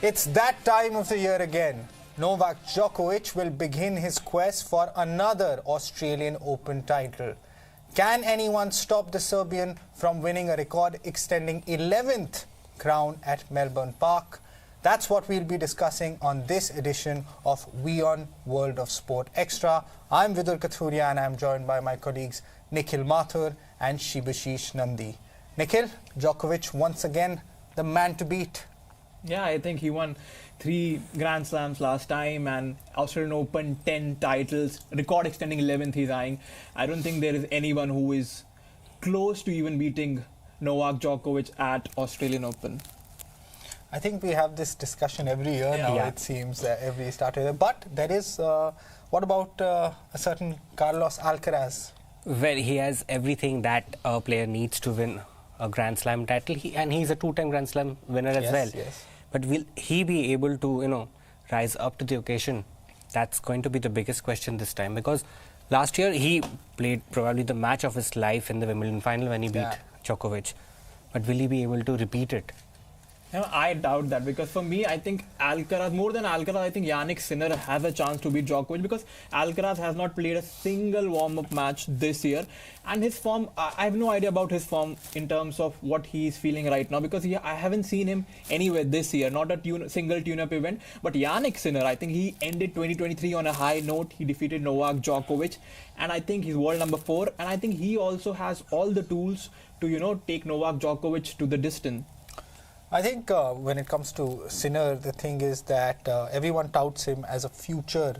It's that time of the year again. Novak Djokovic will begin his quest for another Australian Open title. Can anyone stop the Serbian from winning a record-extending 11th crown at Melbourne Park? That's what we'll be discussing on this edition of WION World of Sport Extra. I'm Vidur Kathuria and I'm joined by my colleagues Nikhil Mathur and Shibashish Nandi. Nikhil, Djokovic once again the man to beat. Yeah, I think he won 3 Grand Slams last time and Australian Open 10 titles, record extending 11th he's eyeing. I don't think there is anyone who is close to even beating Novak Djokovic at Australian Open. I think we have this discussion every year now, it seems, every start of the year. But there is, what about a certain Carlos Alcaraz? Well, he has everything that a player needs to win a Grand Slam title, and he's a 2-time Grand Slam winner as well. Yes. But will he be able to, rise up to the occasion? That's going to be the biggest question this time, because last year he played probably the match of his life in the Wimbledon final when he beat Djokovic. But will he be able to repeat it? I doubt that, because for me, I think Alcaraz, more than Alcaraz, I think Jannik Sinner has a chance to beat Djokovic, because Alcaraz has not played a single warm-up match this year. And his form, I have no idea about his form in terms of what he's feeling right now, because I haven't seen him anywhere this year, not a single tune-up event. But Jannik Sinner, I think he ended 2023 on a high note. He defeated Novak Djokovic, and I think he's world number 4. And I think he also has all the tools to, take Novak Djokovic to the distance. I think when it comes to Sinner, the thing is that everyone touts him as a future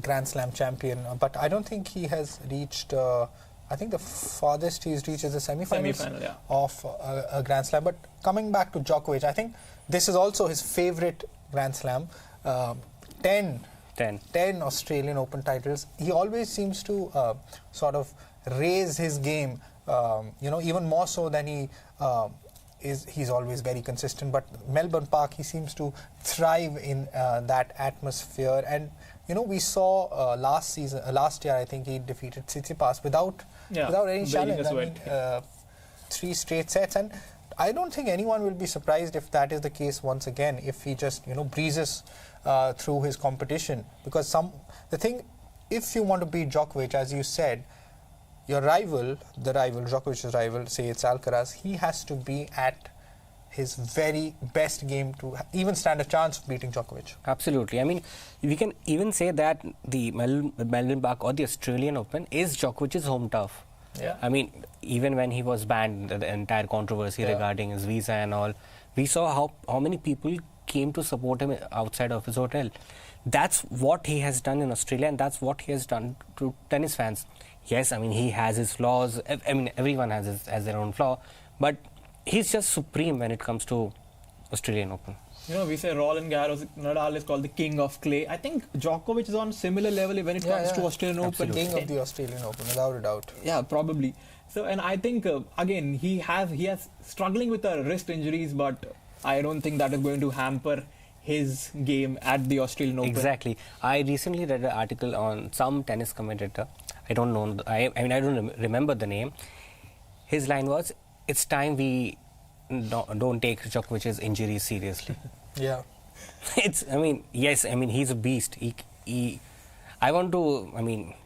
Grand Slam champion, but I don't think he has reached, I think the farthest he's reached is the semi-finals of a Grand Slam. But coming back to Djokovic, I think this is also his favorite Grand Slam. 10 Australian Open titles. He always seems to sort of raise his game, even more so than he's always very consistent. But Melbourne Park, he seems to thrive in that atmosphere. And we saw last year, I think he defeated Tsitsipas without any challenge. 3 straight sets, and I don't think anyone will be surprised if that is the case once again, if he just breezes through his competition. Because if you want to beat Djokovic, as you said, your rival, Djokovic's rival, say it's Alcaraz, he has to be at his very best game to even stand a chance of beating Djokovic. Absolutely. I mean, we can even say that the Melbourne Park or the Australian Open is Djokovic's home turf. Yeah. I mean, even when he was banned, the entire controversy regarding his visa and all, we saw how many people came to support him outside of his hotel. That's what he has done in Australia, and that's what he has done to tennis fans. Yes, I mean, he has his flaws. I mean, everyone has their own flaw. But he's just supreme when it comes to Australian Open. We say Roland Garros, Nadal is called the king of clay. I think Djokovic is on similar level when it comes to Australian Open. King of the Australian Open, without a doubt. Yeah, probably. So, and I think, again, he has struggling with the wrist injuries, but I don't think that is going to hamper his game at the Australian Open. Exactly. I recently read an article on some tennis commentator. I don't know. I don't remember the name. His line was, "It's time we don't take Djokovic's injuries seriously." Yeah. He's a beast. I want to,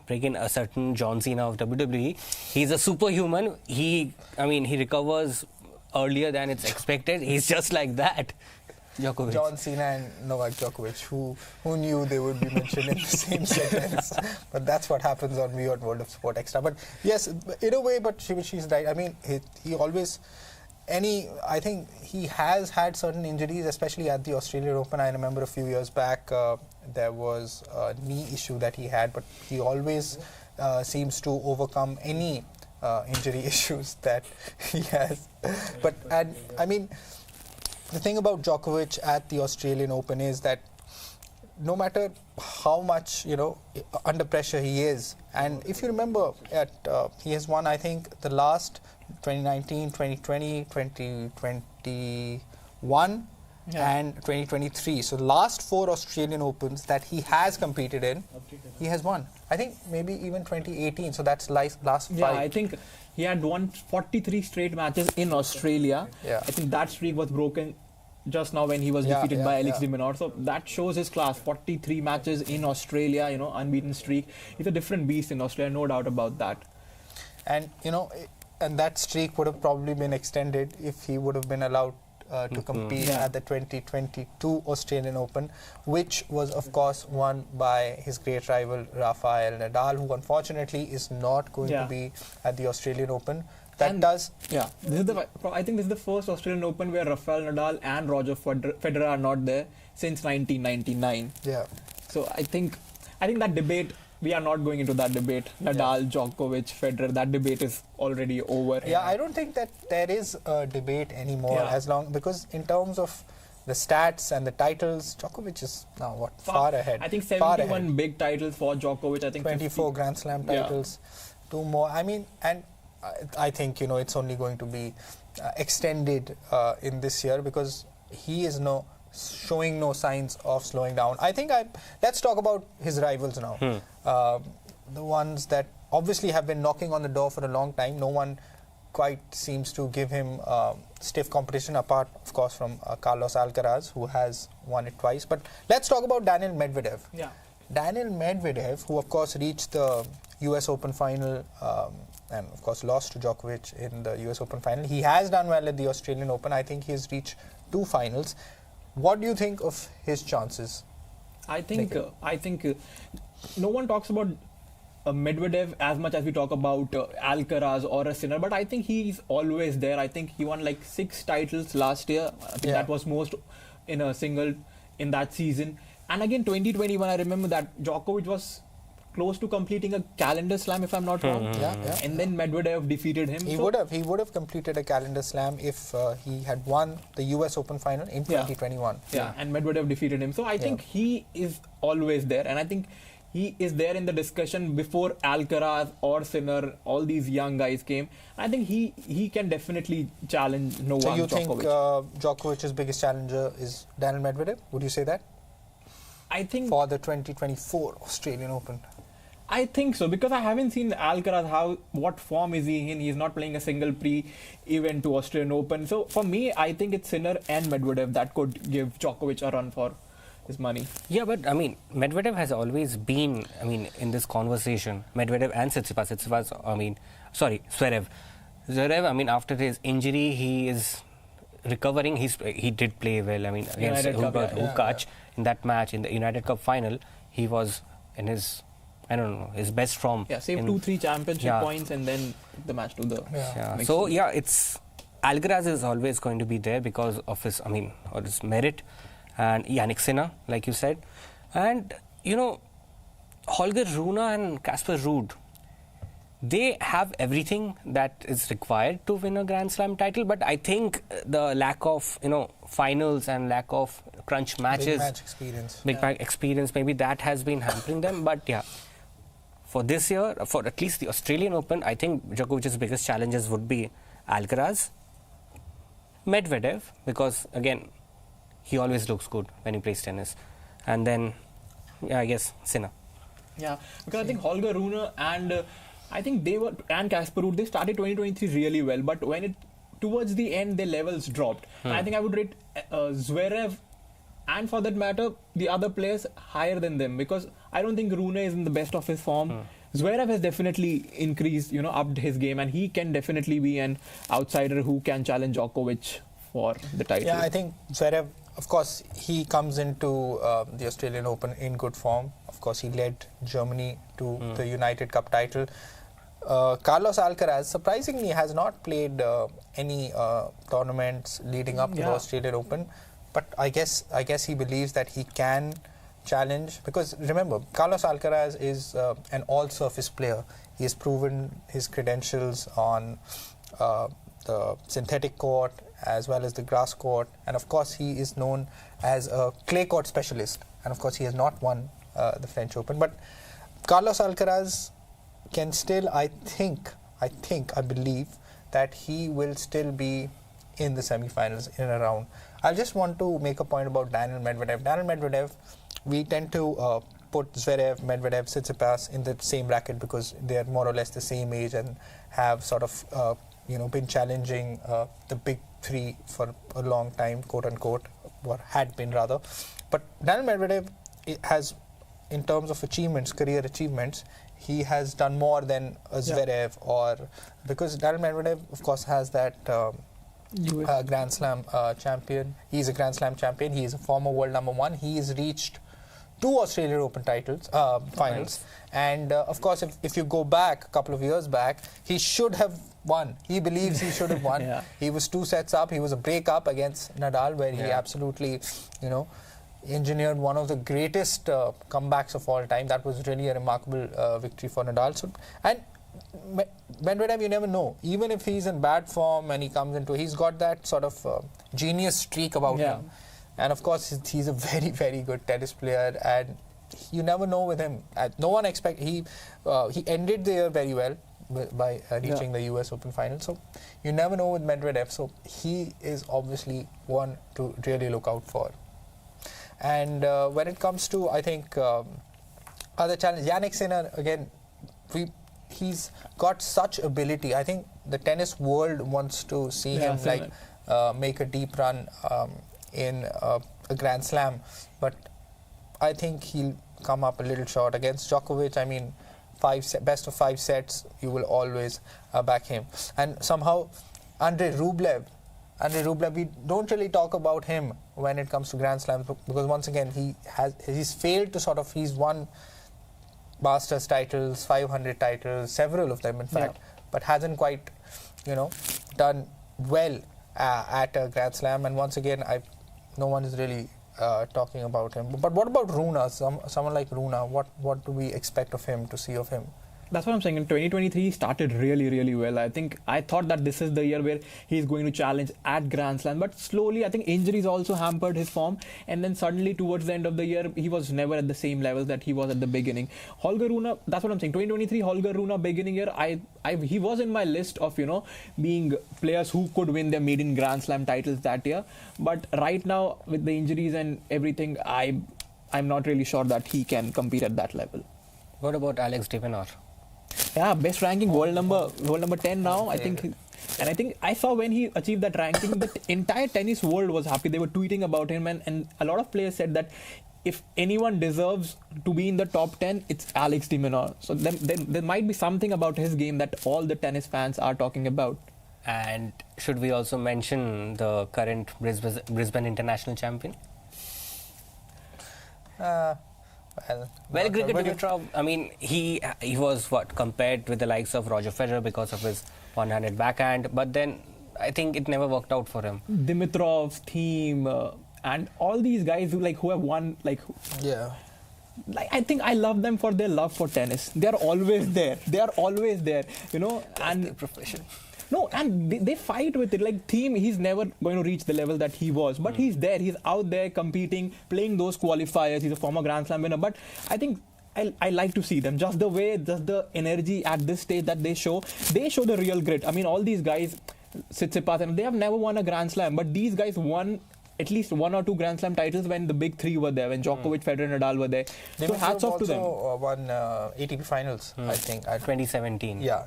bring in a certain John Cena of WWE. He's a superhuman. He recovers earlier than it's expected. He's just like that. Djokovic. John Cena and Novak Djokovic, who knew they would be mentioned in the same sentence. But that's what happens on WION World of Sport Extra. But yes, in a way, but she's right. I mean, he always, I think he has had certain injuries, especially at the Australian Open. I remember a few years back, there was a knee issue that he had, but he always seems to overcome any injury issues that he has. The thing about Djokovic at the Australian Open is that no matter how much, under pressure he is, and if you remember, he has won, I think, the last 2019, 2020, 2021 and 2023. So the last 4 Australian Opens that he has competed in, he has won. I think maybe even 2018, so that's last 5. Yeah, I think he had won 43 straight matches in Australia. Yeah. I think that streak was broken just now when he was defeated by Alex yeah. de Minaur. So that shows his class. 43 matches in Australia, unbeaten streak. He's a different beast in Australia, no doubt about that. And and that streak would have probably been extended if he would have been allowed to compete at the 2022 Australian Open, which was of course won by his great rival Rafael Nadal, who unfortunately is not going to be at the Australian Open. I think this is the first Australian Open where Rafael Nadal and Roger Federer are not there since 1999. Yeah. So I think that debate, we are not going into that debate. Nadal, Djokovic, Federer, that debate is already over. Yeah, I don't think that there is a debate anymore because in terms of the stats and the titles, Djokovic is now far ahead. I think 71 big titles for Djokovic. I think 24 Grand Slam titles, 2 more. I think it's only going to be extended in this year because he is showing no signs of slowing down. I think let's talk about his rivals now. The ones that obviously have been knocking on the door for a long time. No one quite seems to give him stiff competition, apart of course from Carlos Alcaraz, who has won it twice. But let's talk about Daniil Medvedev. Daniil Medvedev, who of course reached the US Open final and of course lost to Djokovic in the US Open final. He has done well at the Australian Open. I think he's reached 2 finals. What do you think of his chances? I think no one talks about Medvedev as much as we talk about Alcaraz or a Sinner, but I think he's always there. I think he won like 6 titles last year. I think that was most in a single in that season. And again, 2021, I remember that Djokovic was close to completing a calendar slam, if I'm not wrong. And then Medvedev defeated him. He would have completed a calendar slam if he had won the US Open final in 2021. And Medvedev defeated him. So I think he is always there, and I think he is there in the discussion before Alcaraz or Sinner, all these young guys came. I think he can definitely challenge Novak Djokovic. So you think Djokovic's biggest challenger is Daniil Medvedev? Would you say that? I think for the 2024 Australian Open. I think so, because I haven't seen Alcaraz, what form is he in. He's not playing a single pre-event to Australian Open. So for me, I think it's Sinner and Medvedev that could give Djokovic a run for his money. Yeah, but Medvedev has always been, in this conversation, Medvedev and Zverev. Zverev, after his injury, he is recovering. He did play well. Against Hukac in that match in the United Cup final, he was in his best form. Saved 2-3 championship points and then the match to the. So it's Alcaraz is always going to be there because of his his merit, and Jannik Sinner, like you said, and Holger Rune and Casper Ruud. They have everything that is required to win a Grand Slam title, but I think the lack of finals and lack of crunch matches, big match experience, maybe that has been hampering them. But for this year, for at least the Australian Open, I think Djokovic's biggest challenges would be Alcaraz, Medvedev, because again, he always looks good when he plays tennis, and then I guess Sinner. Because I think Holger Rune and and Casper Ruud, they started 2023 really well, but when towards the end, their levels dropped. I think I would rate Zverev, and for that matter, the other players higher than them, because I don't think Rune is in the best of his form. Zverev has definitely increased, upped his game, and he can definitely be an outsider who can challenge Djokovic for the title. Yeah, I think Zverev, of course, he comes into the Australian Open in good form. Of course, he led Germany to the United Cup title. Carlos Alcaraz, surprisingly, has not played any tournaments leading up to the Australian Open. But I guess he believes that he can challenge, because remember, Carlos Alcaraz is an all-surface player. He has proven his credentials on the synthetic court as well as the grass court, and of course he is known as a clay court specialist, and of course he has not won the French Open. But Carlos Alcaraz can still, I believe that he will still be in the semi-finals in and around. I just want to make a point about Daniil Medvedev. Daniil Medvedev, we tend to put Zverev, Medvedev, Tsitsipas in the same bracket because they are more or less the same age and have sort of been challenging the big three for a long time, quote unquote, or had been rather. But Daniil Medvedev has, in terms of achievements, career achievements, he has done more than Zverev, or because Daniil Medvedev, of course, has that Grand Slam champion. He's a Grand Slam champion. He is a former world number one. He has reached 2 Australian Open titles, finals. And of course, if you go back a couple of years back, he should have won. He believes he should have won. He was 2 sets up. He was a break up against Nadal, where he absolutely, engineered one of the greatest comebacks of all time. That was really a remarkable victory for Nadal. So, and Medvedev, you never know. Even if he's in bad form and he comes into, he's got that sort of genius streak about him. And of course, he's a very, very good tennis player, and you never know with him. No one expect he ended the year very well by reaching the US Open final. So you never know with Medvedev. So he is obviously one to really look out for. And when it comes to, I think, other challenges, Jannik Sinner, again, he's got such ability. I think the tennis world wants to see him make a deep run in a Grand Slam, but I think he'll come up a little short against Djokovic. I mean, best of 5 sets, you will always back him. And somehow, Andrei Rublev, we don't really talk about him when it comes to Grand Slams, because once again, he's failed to he's won Masters titles, 500 titles, several of them in fact, but hasn't quite, done well at a Grand Slam. And once again, no one is really talking about him. But what about Rune? Someone like Rune, what do we expect of him, to see of him? That's what I'm saying. In 2023, he started really, really well. I thought that this is the year where he's going to challenge at Grand Slam. But slowly, I think injuries also hampered his form. And then suddenly, towards the end of the year, he was never at the same level that he was at the beginning. Holger Rune, that's what I'm saying. 2023, Holger Rune, beginning year, he was in my list of, being players who could win their maiden Grand Slam titles that year. But right now, with the injuries and everything, I'm not really sure that he can compete at that level. What about Alex de Minaur? Yeah, best ranking, world number 10 now. I think I saw when he achieved that ranking, the entire tennis world was happy. They were tweeting about him, and a lot of players said that if anyone deserves to be in the top 10, it's Alex de Minaur. So then there might be something about his game that all the tennis fans are talking about. And should we also mention the current Brisbane International champion? Well, Grigor Dimitrov, I mean, he was compared with the likes of Roger Federer because of his one-handed backhand, but then I think it never worked out for him. Dimitrov's team and all these guys who have won, I think I love them for their love for tennis. They are always there. And profession. No, and they fight with it. Thiem, he's never going to reach the level that he was. But he's there. He's out there competing, playing those qualifiers. He's a former Grand Slam winner. But I think I like to see them. Just the energy at this stage that they show the real grit. I mean, all these guys, Tsitsipas, and they have never won a Grand Slam. But these guys won at least 1 or 2 Grand Slam titles when the big 3 were there, when Djokovic, Federer, Nadal were there. So hats off to them. Won ATP finals, I think. 2017. Yeah.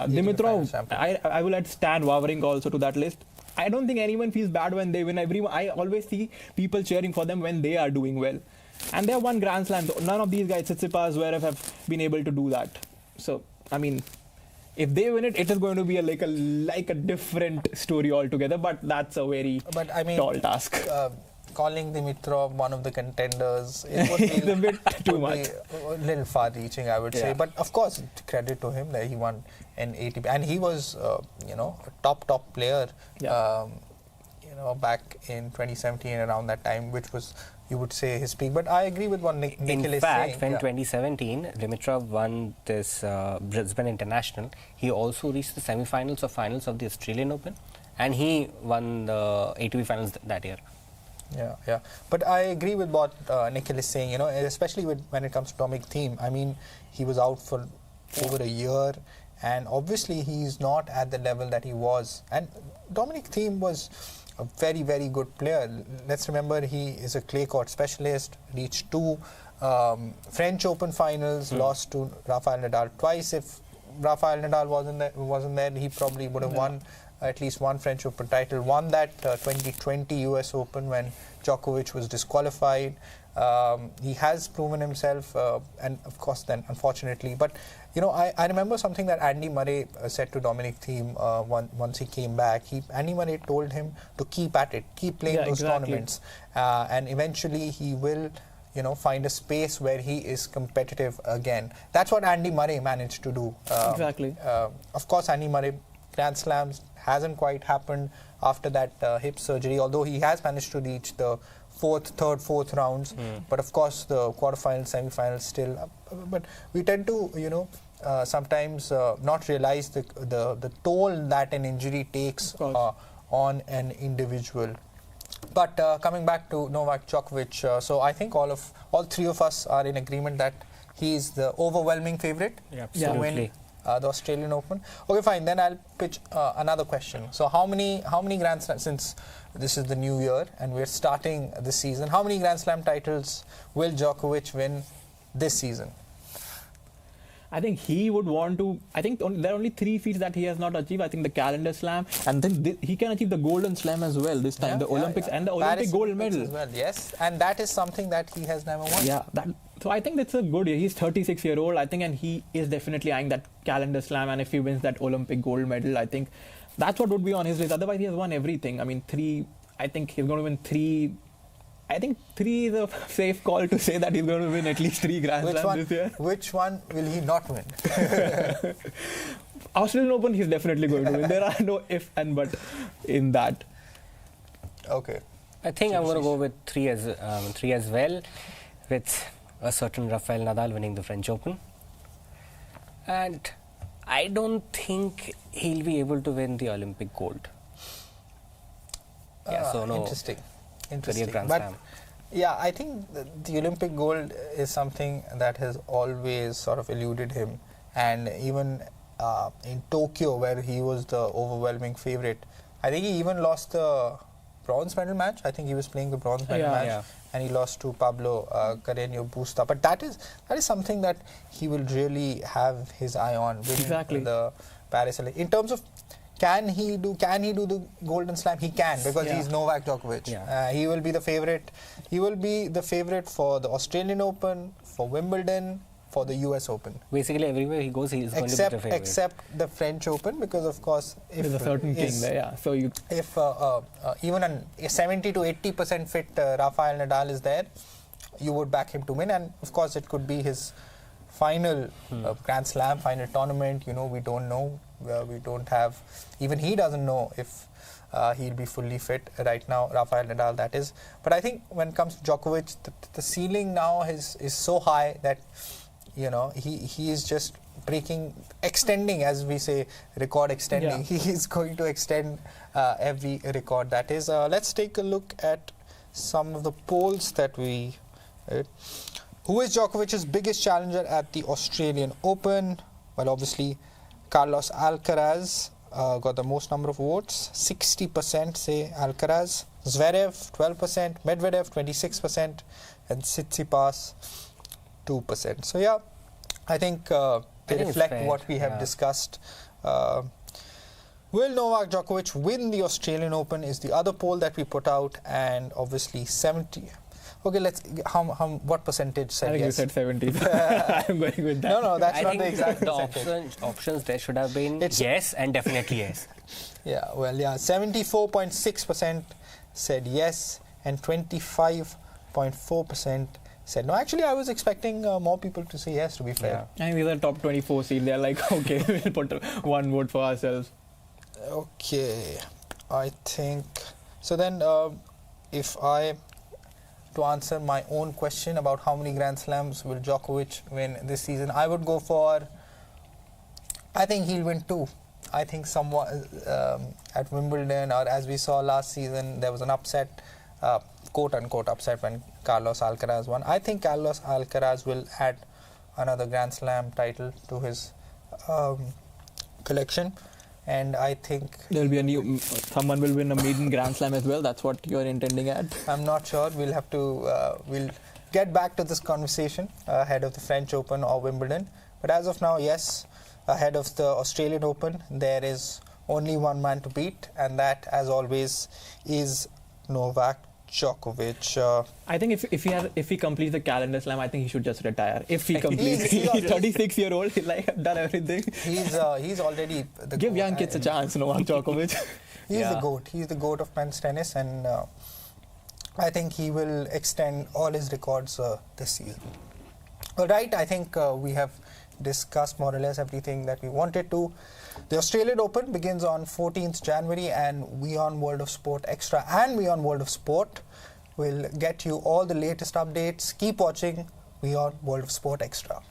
Dimitrov, I will add Stan Wawrinka also to that list. I don't think anyone feels bad when they win. I always see people cheering for them when they are doing well. And they have won Grand Slams. None of these guys, Tsitsipas, Zverev, have been able to do that. So, I mean, if they win it, it is going to be like a different story altogether. But that's a very tall task. Calling Dimitrov one of the contenders, it would be a bit too much. A little far-reaching, I would say. But of course, credit to him that he won an ATP, and he was, a top player, back in 2017 around that time, which was, you would say, his peak. But I agree with what Nikhil is saying. In fact, when 2017, Dimitrov won this Brisbane International, he also reached the semi-finals or finals of the Australian Open, and he won the ATP finals that year. Yeah. But I agree with what Nikhil is saying, especially when it comes to Dominic Thiem. I mean, he was out for over a year, and obviously he's not at the level that he was. And Dominic Thiem was a very, very good player. Let's remember, he is a clay court specialist, reached 2 French Open finals, lost to Rafael Nadal twice. If Rafael Nadal wasn't there, he probably would have won at least one French Open title, won that 2020 US Open when Djokovic was disqualified. He has proven himself, and of course then unfortunately, but I remember something that Andy Murray said to Dominic Thiem once he came back. Andy Murray told him to keep at it, keep playing those tournaments, and eventually he will find a space where he is competitive again. That's what Andy Murray managed to do. Exactly. Of course, Andy Murray, Grand Slams hasn't quite happened after that hip surgery, although he has managed to reach the third, fourth rounds. But of course, the quarterfinals, semifinals still. But we tend to, sometimes not realize the toll that an injury takes on an individual. But coming back to Novak Djokovic, so I think all three of us are in agreement that he is the overwhelming favourite to win the Australian Open. Okay, fine. Then I'll pitch another question. So how many Grand Slams, since this is the new year and we're starting the season, how many Grand Slam titles will Djokovic win this season? I think he would want to. I think there are only 3 feats that he has not achieved. I think the calendar slam, and then he can achieve the golden slam as well this time, the Olympics and the Olympic gold medal. As well, yes, and that is something that he has never won. Yeah, so I think that's a good year. He's 36-year-old, I think, and he is definitely eyeing that calendar slam. And if he wins that Olympic gold medal, I think that's what would be on his list. Otherwise, he has won everything. I mean, 3. I think he's going to win 3. I think 3 is a safe call to say that he's going to win at least 3 Grand Slams this year. Which one will he not win? Australian Open, he's definitely going to win. There are no if and but in that. Okay. I think I'm going to go with 3 as well, with a certain Rafael Nadal winning the French Open. And I don't think he'll be able to win the Olympic gold. So no. Interesting. But yeah, I think the Olympic gold is something that has always sort of eluded him, and even in Tokyo, where he was the overwhelming favorite, I think he even lost the bronze medal match. I think he was playing the bronze medal match, and he lost to Pablo Carreño Busta. But that is something that he will really have his eye on winning the Paris Olympics. In terms of Can he do the Golden Slam? He can, because he's Novak Djokovic. He will be the favorite. He will be the favorite for the Australian Open, for Wimbledon, for the US Open. Basically, everywhere he goes, he's going to be the favorite. Except the French Open, because of course, if there's a certain king there, So if even a 70 to 80% fit Rafael Nadal is there, you would back him to win, and of course, it could be his final Grand Slam, final tournament. We don't know. We don't have. Even he doesn't know if he'll be fully fit right now, Rafael Nadal, that is. But I think when it comes to Djokovic, the ceiling now is so high that he is just extending, as we say, record extending. He is going to extend every record, that is. Let's take a look at some of the polls that we. Who is Djokovic's biggest challenger at the Australian Open? Well, obviously, Carlos Alcaraz got the most number of votes. 60% say Alcaraz. Zverev, 12%. Medvedev, 26%. And Tsitsipas, 2%. So, yeah, I think they reflect what we have discussed. Will Novak Djokovic win the Australian Open is the other poll that we put out. And obviously, 70... Okay, what percentage said yes? I think you said 70. I'm going with that. No, that's not the exact percentage. The options there should have been yes and definitely yes. 74.6% said yes and 25.4% said no. Actually, I was expecting more people to say yes, to be fair. I think these are top 24 seed. They're like, okay, we'll put one vote for ourselves. Okay, I think... So then, to answer my own question about how many Grand Slams will Djokovic win this season, I would go for... I think he'll win 2. I think somewhat at Wimbledon, or as we saw last season, there was an upset, quote-unquote upset, when Carlos Alcaraz won. I think Carlos Alcaraz will add another Grand Slam title to his collection. And I think there'll be someone will win a maiden Grand Slam as well. That's what you're intending at. I'm not sure. We'll have to we'll get back to this conversation ahead of the French Open or Wimbledon. But as of now, yes, ahead of the Australian Open, there is only one man to beat, and that, as always, is Novak Djokovic. I think if he completes the calendar slam, I think he should just retire. If he completes, he's 36-year-old. He's like done everything. He's already the give GOAT. young kids a chance. Novak Djokovic. He's the GOAT. He's the GOAT of men's tennis, and I think he will extend all his records this season. All right, I think we have discussed more or less everything that we wanted to. The Australian Open begins on 14th January, and WION World of Sport Xtra and WION World of Sport will get you all the latest updates. Keep watching WION World of Sport Xtra.